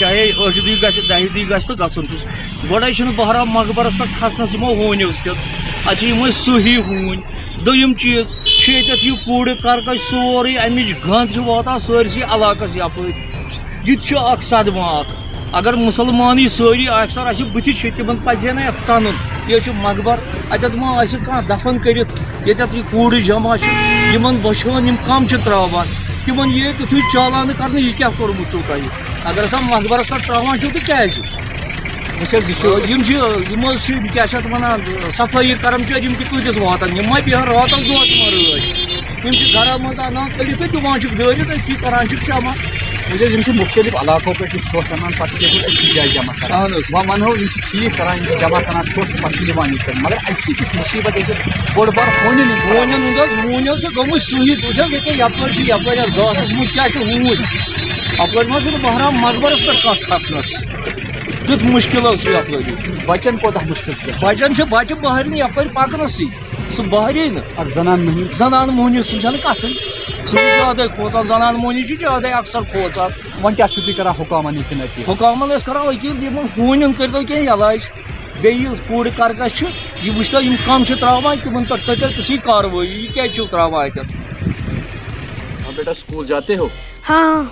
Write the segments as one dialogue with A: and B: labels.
A: چاہے 8 گھس 10 گھس تو گھن گوڑے بہرام مقبرس پہ کھسنس یمو ہونیو ات سہی ہون دویم چیز یہ کوڑ کرکش سوری امچ گند واتان سارسی علاقس یپ یہ اخ صدمہ اگر مسلمانی ساری افسر آہ بت تمن پزے نا سن یہ مقبر اتت ما آہ کھانا دفن کرت یتت یہ کوڑ جمع یمن بچن کم تراوان تمن یہ تھی چالان کرنے یہ کیا کورمت چھو تھی اگر ہسا مقبرس پہ تراوان چھو تو کیازِ کیا ونان صفائی کرمچار کتس واتان ما بہان راتس دۄہ تم رٲچھ گرا مز انان کٔڑِتھ تہٕ دِوان دٲرِتھ أتی کران شامہ
B: مختلف علاقوں پہ ژھۄٹھ انان پتہ أکسٕے جایہِ جمع کران وۄنۍ ونہو یِم چھِ ٹھیٖک کران یِم چھِ جمع کران ژھۄٹھ پتہٕ چھِ نِوان یہِ مگر اَتہِ سۭتۍ یُس مُصیٖبت ییٚتہِ بوٚڑ بار ہونٮ۪ن
A: ہون ہسا گٔمٕژ سہی وٕچھ حظ یپٲرۍ گاسس منٛز کیٛاہ چھُ ہوٗنۍ اپٲرۍ ما چھُنہٕ بہرام مقبرس پٮ۪ٹھ کانٛہہ کھسنس تیُتھ مُشکل حظ چھُ یپٲرۍ
B: بچن کوتاہ مُشکل چھُ
A: بچن چھِ بچہِ بہرنہِ یپٲرۍ پکنسٕے سُہ بہرے نہٕ
B: اکھ زنان مٔہنیوٗ
A: زنان موہنیو سُہ چھنہٕ کتھٕے سُہ چھُ زیادے کھوژان زنان موہنیو چھِ زیادے اکثر کھوژان
B: وۄنۍ کیٛاہ چھِو تُہۍ کران حُکامن یہِ کِنہٕ
A: حُکامن ٲسۍ کران وکیٖل یِمن ہوٗنٮ۪ن کٔرۍتو کینٛہہ علاج بیٚیہِ یہِ کوٗڑ کرکش چھُ یہِ وٕچھتو یِم کم چھِ تراوان تِمن پٮ۪ٹھ کٔرۍتو تِژھٕے کاروٲیی یہِ کیازِ چھِو تراوان اتٮ۪تھ
B: بیٹا اسکول جاتے ہو
C: ہاں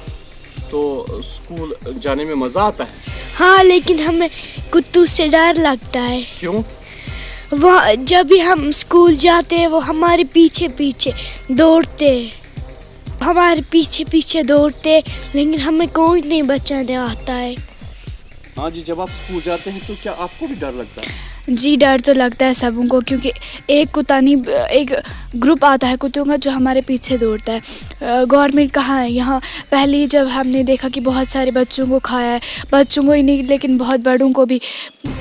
B: تو اسکول جانے میں مزہ آتا ہے
C: ہاں لیکن ہمیں کتوں سے ڈر لگتا ہے
B: کیوں
C: وہ جب بھی ہم اسکول جاتے ہیں وہ ہمارے پیچھے پیچھے دوڑتے ہمارے پیچھے پیچھے دوڑتے لیکن ہمیں کوئی نہیں بچانے آتا ہے
B: ہاں جی جب آپ اسکول جاتے ہیں تو کیا آپ کو بھی ڈر لگتا ہے
C: جی ڈر تو لگتا ہے سبوں کو کیونکہ ایک کتا نہیں ایک گروپ آتا ہے کتوں کا جو ہمارے پیچھے دوڑتا ہے گورنمنٹ کہاں ہے یہاں پہلے جب ہم نے دیکھا کہ بہت سارے بچوں کو کھایا ہے بچوں کو ہی نہیں لیکن بہت بڑوں کو بھی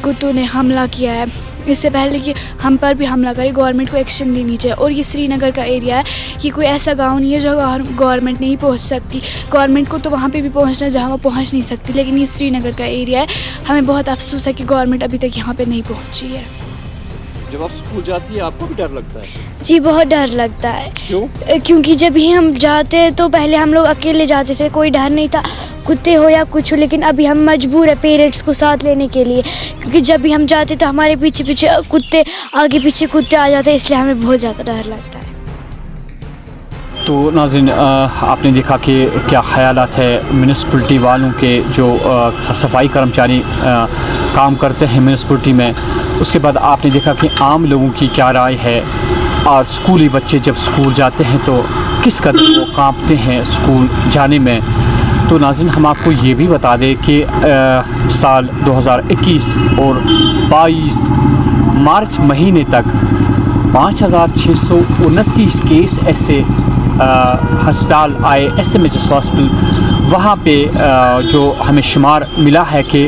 C: کتوں نے حملہ کیا ہے اس سے پہلے کہ ہم پر بھی حملہ کرے گورنمنٹ کو ایکشن لینی چاہیے اور یہ سری نگر کا ایریا ہے یہ کوئی ایسا گاؤں نہیں ہے جو گورنمنٹ نہیں پہنچ سکتی گورنمنٹ کو تو وہاں پہ بھی پہنچنا جہاں وہ پہنچ نہیں سکتی لیکن یہ سری نگر کا ایریا ہے ہمیں بہت افسوس ہے کہ گورنمنٹ ابھی تک یہاں پہ نہیں پہنچی ہے
B: جب آپ اسکول جاتی ہے آپ کو بھی ڈر لگتا ہے
C: جی بہت ڈر لگتا ہے
B: کیوں
C: کیونکہ جب ہی ہم جاتے ہیں تو پہلے ہم لوگ اکیلے جاتے تھے کوئی ڈر نہیں تھا کتے ہو یا کچھ ہو لیکن ابھی ہم مجبور ہیں پیرنٹس کو ساتھ لینے کے لیے کیونکہ جب بھی ہم جاتے تو ہمارے پیچھے پیچھے کتے آگے پیچھے کتے آ جاتے ہیں اس لیے ہمیں بہت زیادہ ڈر لگتا ہے
B: تو ناظرین آپ نے دیکھا کہ کیا خیالات ہے میونسپلٹی والوں کے جو صفائی کرمچاری کام کرتے ہیں میونسپلٹی میں اس کے بعد آپ نے دیکھا کہ عام لوگوں کی کیا رائے ہے اور اسکولی بچے جب اسکول جاتے ہیں تو کس قدر وہ کانپتے ہیں اسکول جانے میں تو ناظرین ہم آپ کو یہ بھی بتا دیں کہ سال 2021 اور 22 مارچ مہینے تک 5629 کیس ایسے ہسپتال آئے S M H S hospital وہاں پہ جو ہمیں شمار ملا ہے کہ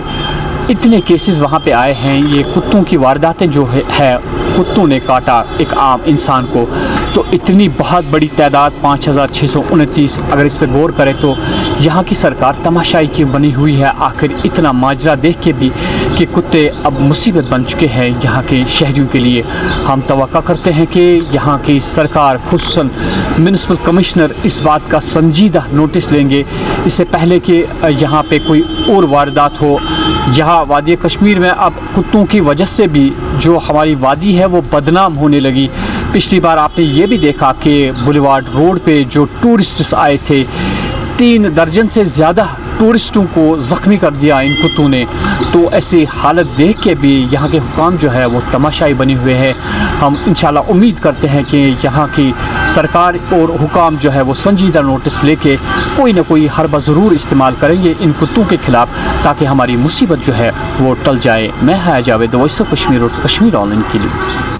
B: اتنے کیسز وہاں پہ آئے ہیں یہ کتوں کی وارداتیں جو ہے کتوں نے کاٹا ایک عام انسان کو تو اتنی بہت بڑی تعداد 5629 اگر اس پہ غور کرے تو یہاں کی سرکار تماشائی کی بنی ہوئی ہے آخر اتنا ماجرا دیکھ کے بھی کہ کتے اب مصیبت بن چکے ہیں یہاں کے شہریوں کے لیے ہم توقع کرتے ہیں کہ یہاں کی سرکار خصوصاً میونسپل کمشنر اس بات کا سنجیدہ نوٹس لیں گے اس سے پہلے کہ یہاں پہ کوئی اور واردات ہو یہاں وادی کشمیر میں اب کتوں کی وجہ سے بھی جو ہماری وادی ہے وہ بدنام ہونے لگی پچھلی بار آپ نے یہ بھی دیکھا کہ بولیوارڈ روڈ پہ جو ٹورسٹس آئے تھے 3 درجن سے زیادہ ٹورسٹوں کو زخمی کر دیا ان کتوں نے تو ایسی حالت دیکھ کے بھی یہاں کے حکام جو ہے وہ تماشائی بنے ہوئے ہیں ہم انشاءاللہ امید کرتے ہیں کہ یہاں کی سرکار اور حکام جو ہے وہ سنجیدہ نوٹس لے کے کوئی نہ کوئی حربہ ضرور استعمال کریں گے ان کتوں کے خلاف تاکہ ہماری مصیبت جو ہے وہ ٹل جائے میں جاوید وائس آف کشمیر اور کشمیر آن لائن کے لیے